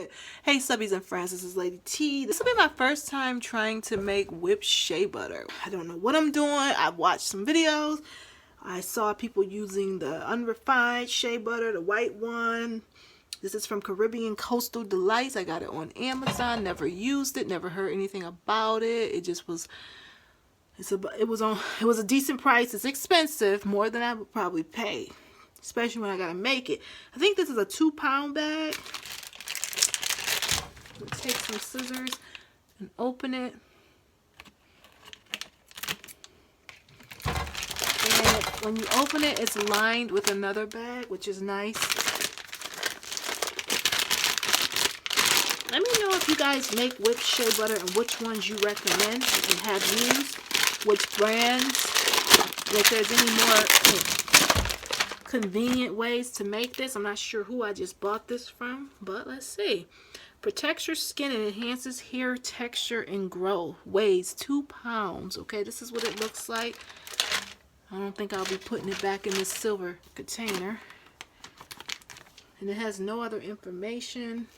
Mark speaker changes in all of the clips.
Speaker 1: it. Hey subbies and friends, this is Lady T. This will be my first time trying to make whipped shea butter. I don't know what I'm doing. I've watched some videos. I saw people using the unrefined shea butter, the white one. This is from Caribbean Coastal Delights. I got it on Amazon. Never used it. Never heard anything about it. It just was. It was a decent price. It's expensive, more than I would probably pay, especially when I gotta make it. I think this is a 2-pound bag. I'll take some scissors and open it. And when you open it, it's lined with another bag, which is nice. Let me know if you guys make whipped shea butter and which ones you recommend and have used, which brands, if there's any more convenient ways to make this. I'm not sure who I just bought this from, but let's see. Protects your skin and enhances hair texture and growth. Weighs 2 pounds. Okay, this is what it looks like. I don't think I'll be putting it back in this silver container. And it has no other information.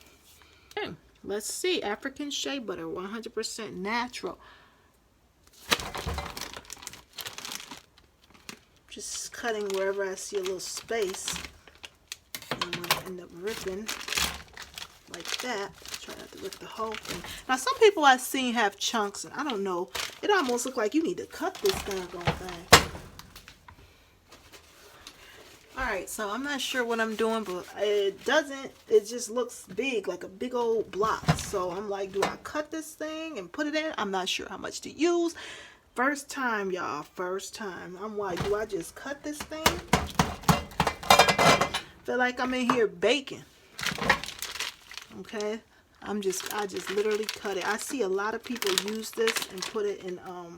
Speaker 1: Okay, let's see. African shea butter, 100% natural. Just cutting wherever I see a little space. And I'm going to end up ripping like that. Try not to rip the whole thing. Now, some people I've seen have chunks, and I don't know. It almost looks like you need to cut this doggone thing. Alright, so I'm not sure what I'm doing, but it just looks big, like a big old block. So I'm like, do I cut this thing and put it in? I'm not sure how much to use. First time, y'all, first time. I'm like, do I just cut this thing? Feel like I'm in here baking. Okay, I just literally cut it. I see a lot of people use this and put it in, oh,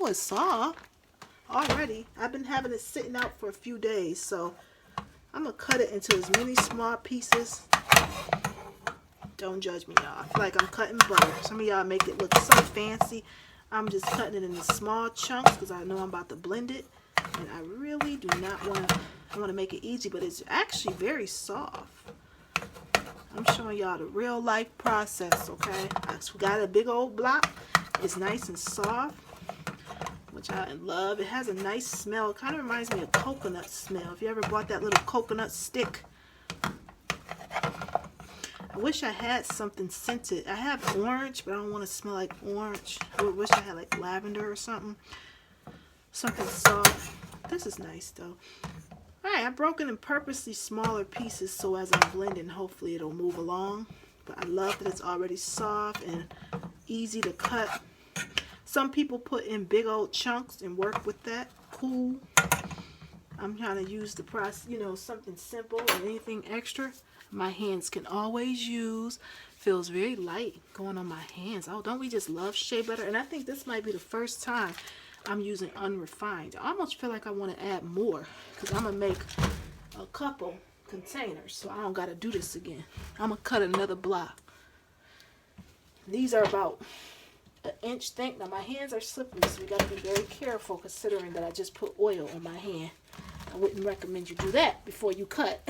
Speaker 1: it's soft already. I've been having it sitting out for a few days, so I'm gonna cut it into as many small pieces. Don't judge me, y'all. I feel like I'm cutting butter. Some of y'all make it look so fancy. I'm just cutting it into small chunks because I know I'm about to blend it, and I really do not want to. I want to make it easy, but it's actually very soft. I'm showing y'all the real life process, okay? We got a big old block. It's nice and soft, which I love. It has a nice smell. It kind of reminds me of coconut smell. If you ever bought that little coconut stick. I wish I had something scented. I have orange, but I don't want to smell like orange. I wish I had like lavender or something. Something soft. This is nice though. Alright, I've broken in purposely smaller pieces so as I'm blending, hopefully it'll move along. But I love that it's already soft and easy to cut. Some people put in big old chunks and work with that. Cool. I'm trying to use the process, you know, something simple and anything extra my hands can always use. Feels very light going on my hands. Oh, don't we just love shea butter? And I think this might be the first time I'm using unrefined. I almost feel like I want to add more because I'm going to make a couple containers so I don't got to do this again. I'm going to cut another block. These are about an inch thick. Now my hands are slippery, so you got to be very careful considering that I just put oil on my hand. I wouldn't recommend you do that before you cut.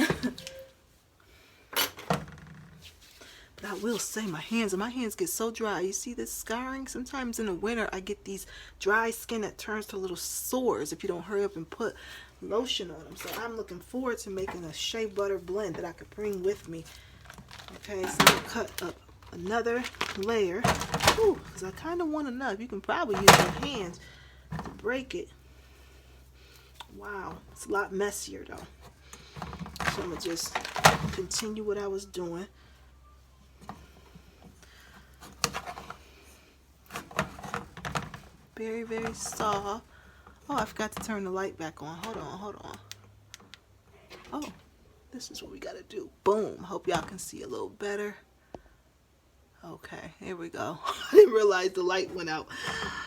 Speaker 1: But I will say my hands get so dry. You see this scarring? Sometimes in the winter I get these dry skin that turns to little sores if you don't hurry up and put lotion on them. So I'm looking forward to making a shea butter blend that I could bring with me. Okay, so I'm going to cut up another layer. Ooh, because I kind of want enough. You can probably use your hands to break it. Wow, it's a lot messier though. So I'm going to just continue what I was doing. Very, very soft. Oh, I forgot to turn the light back on. Hold on. Oh, this is what we got to do. Boom. Hope y'all can see a little better. Okay, here we go. I didn't realize the light went out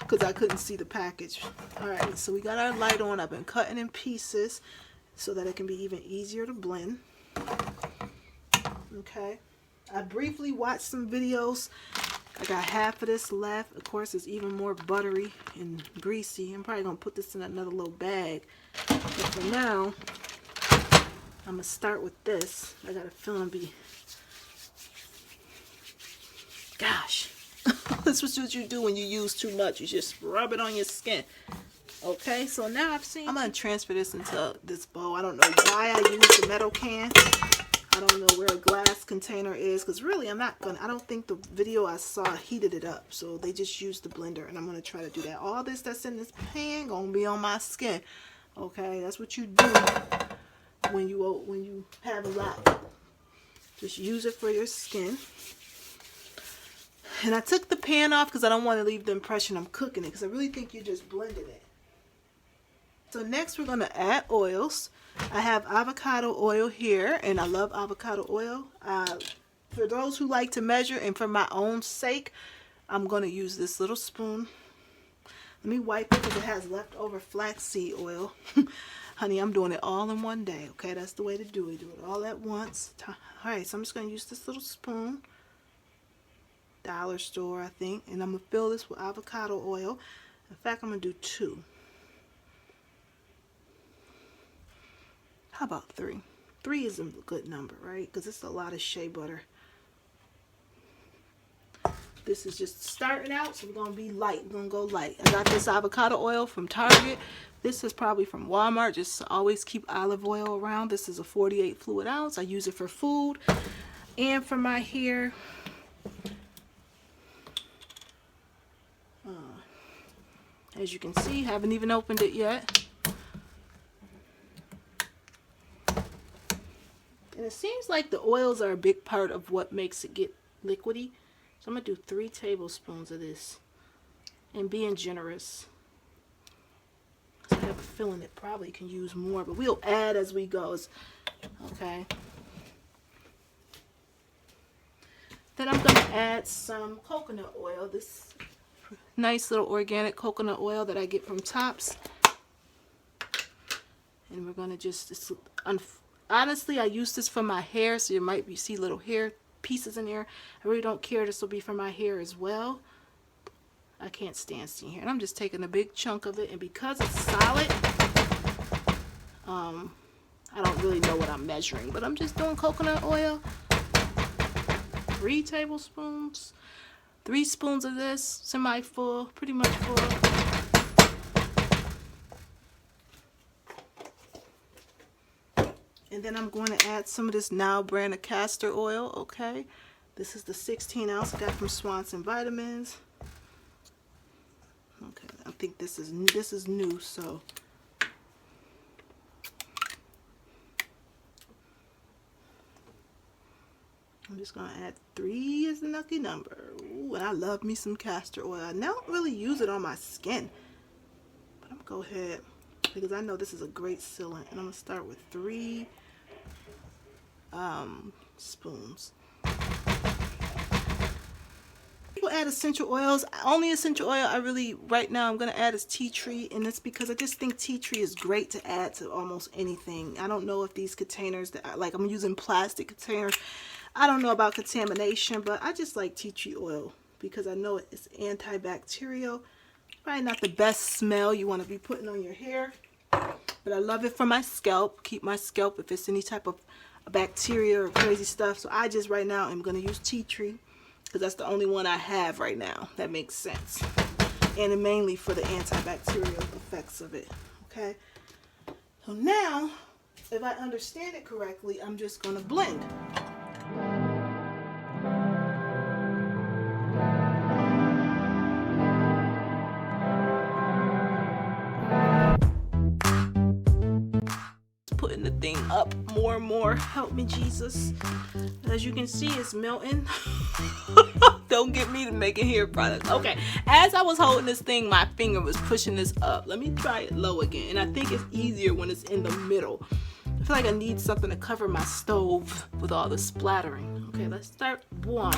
Speaker 1: because I couldn't see the package. Alright, so we got our light on. I've been cutting in pieces so that it can be even easier to blend. Okay. I briefly watched some videos. I got half of this left. Of course, it's even more buttery and greasy. I'm probably going to put this in another little bag. But for now, I'm gonna start with this. I got a feeling gosh, this is what you do when you use too much. You just rub it on your skin. Okay, so now I'm gonna transfer this into this bowl. I don't know why I use the metal can. I don't know where a glass container is, because really I don't think the video I saw heated it up. So they just used the blender, and I'm gonna try to do that. All this that's in this pan gonna be on my skin. Okay, that's what you do when you have a lot. Just use it for your skin. And I took the pan off because I don't want to leave the impression I'm cooking it, because I really think you just blended it. So next we're going to add oils. I have avocado oil here, and I love avocado oil. For those who like to measure, and for my own sake, I'm going to use this little spoon. Let me wipe it because it has leftover flaxseed oil. Honey, I'm doing it all in one day. Okay, that's the way to do it. Do it all at once. Alright, so I'm just going to use this little spoon. Dollar store, I think. And I'm going to fill this with avocado oil. In fact, I'm going to do 2. How about 3? 3 is a good number, right? Because it's a lot of shea butter. This is just starting out, so we're going to be light. We're going to go light. I got this avocado oil from Target. This is probably from Walmart. Just always keep olive oil around. This is a 48 fluid ounce. I use it for food and for my hair. As you can see, haven't even opened it yet. And it seems like the oils are a big part of what makes it get liquidy. So I'm going to do 3 tablespoons of this. And being generous. I have a feeling it probably can use more, but we'll add as we go. Okay. Then I'm going to add some coconut oil. This nice little organic coconut oil that I get from Tops. And we're going to just... honestly, I use this for my hair, so you see little hair pieces in there. I really don't care. This will be for my hair as well. I can't stand seeing hair. And I'm just taking a big chunk of it, and because it's solid, I don't really know what I'm measuring, but I'm just doing coconut oil. 3 tablespoons. 3 spoons of this, semi-full, pretty much full. And then I'm going to add some of this Now brand of castor oil, okay? This is the 16 ounce I got from Swanson Vitamins. Okay, I think this is new, so. I'm just going to add 3 as the lucky number. Ooh, and I love me some castor oil. I don't really use it on my skin, but I'm going to go ahead because I know this is a great sealant. And I'm going to start with 3 spoons. People add essential oils. Only essential oil I really right now I'm going to add is tea tree, and it's because I just think tea tree is great to add to almost anything. I don't know if these containers that I'm using plastic containers. I don't know about contamination, but I just like tea tree oil because I know it's antibacterial. Probably not the best smell you want to be putting on your hair, but I love it for my scalp. Keep my scalp if it's any type of bacteria or crazy stuff. So I just right now am going to use tea tree because that's the only one I have right now. That makes sense. And mainly for the antibacterial effects of it. Okay. So now, if I understand it correctly, I'm just going to blend. Putting the thing up more and more. Help me, Jesus. As you can see, it's melting. Don't get me to making hair products. Okay, as I was holding this thing, my finger was pushing this up. Let me try it low again. And I think it's easier when it's in the middle. I feel like I need something to cover my stove with all the splattering. Okay, let's start 1.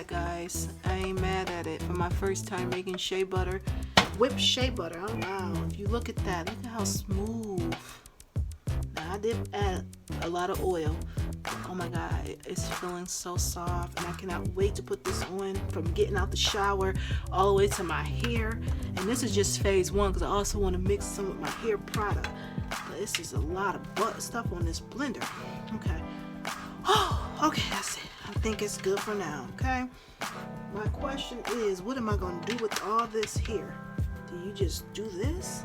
Speaker 1: guys. I ain't mad at it. For my first time making shea butter, whipped shea butter. Oh wow, if you look at that, look at how smooth. Now I did add a lot of oil. Oh my god, it's feeling so soft, and I cannot wait to put this on from getting out the shower all the way to my hair. And this is just phase one because I also want to mix some with my hair product. But this is a lot of stuff on this blender. Okay. Oh, okay, that's it. I think it's good for now, okay? My question is, what am I going to do with all this here? Do you just do this?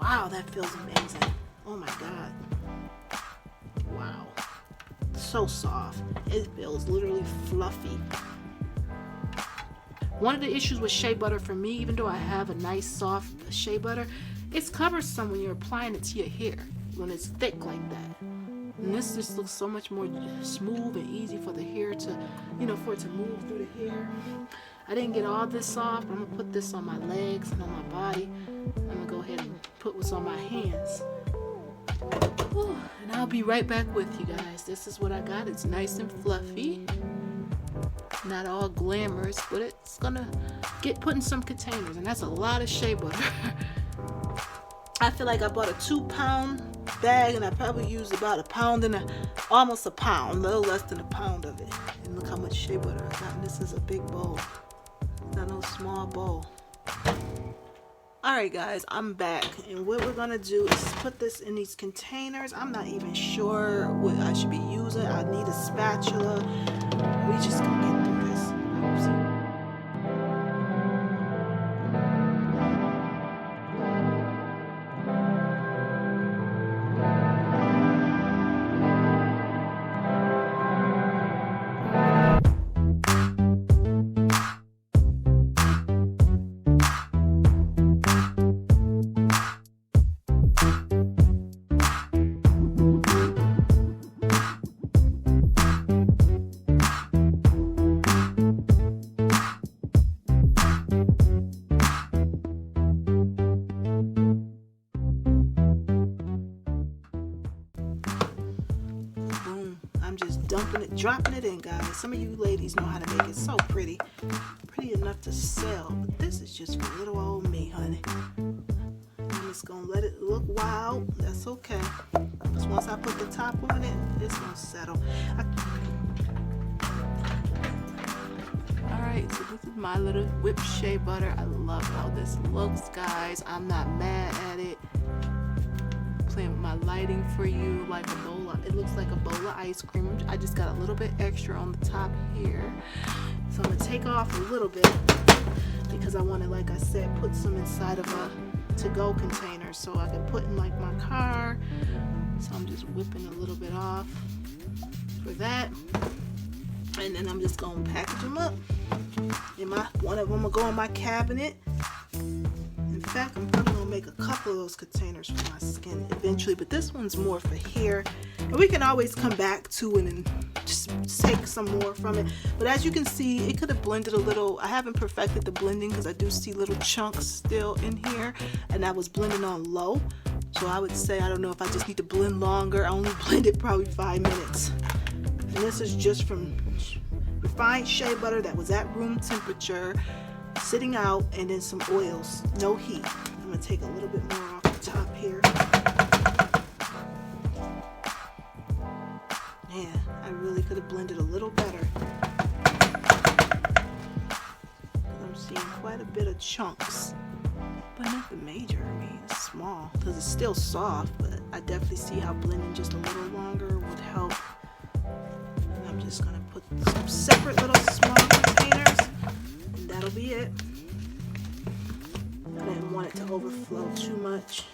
Speaker 1: Wow, that feels amazing. Oh my god. Wow. So soft. It feels literally fluffy. One of the issues with shea butter for me, even though I have a nice soft shea butter, it's cumbersome when you're applying it to your hair when it's thick like that. And this just looks so much more smooth and easy for the hair to, for it to move through the hair. I didn't get all this soft. I'm going to put this on my legs and on my body. I'm going to go ahead and put what's on my hands. Whew. And I'll be right back with you guys. This is what I got. It's nice and fluffy. Not all glamorous, but it's going to get put in some containers. And that's a lot of shea butter. I feel like I bought a 2-pound bag and I probably used about almost a pound, a little less than a pound of it. And look how much shea butter I got. And this is a big bowl. It's not no small bowl. Alright guys, I'm back. And what we're going to do is put this in these containers. I'm not even sure what I should be using. I need a spatula. We just going to get through this. Dropping it in, guys. Some of you ladies know how to make it so pretty enough to sell, but this is just for little old me, honey. I'm just gonna let it look wild. That's okay, because once I put the top on it, it's gonna settle. Alright, so this is my little whipped shea butter. I love how this looks, guys. I'm not mad at it. Playing with my lighting for you, like a bowl of, it looks like a bowl of ice cream. I just got a little bit extra on the top here, so I'm gonna take off a little bit because I want to, like I said, put some inside of a to-go container so I can put in like my car. So I'm just whipping a little bit off for that, and then I'm just gonna package them up. One of them will go in my cabinet. In fact, I'm probably gonna make a couple of those containers for my skin eventually, but this one's more for hair, and we can always come back to it and just take some more from it. But as you can see, it could have blended a little. I haven't perfected the blending because I do see little chunks still in here, and I was blending on low, so I would say, I don't know if I just need to blend longer. I only blended probably 5 minutes, and this is just from refined shea butter that was at room temperature, sitting out, and then some oils, no heat. I'm gonna take a little bit more off the top here. Man, I really could have blended a little better. I'm seeing quite a bit of chunks, but nothing major. I mean, it's small because it's still soft, but I definitely see how blending just a little longer would help. And I'm just gonna put some separate little small containers. That'll be it. I didn't want it to overflow too much.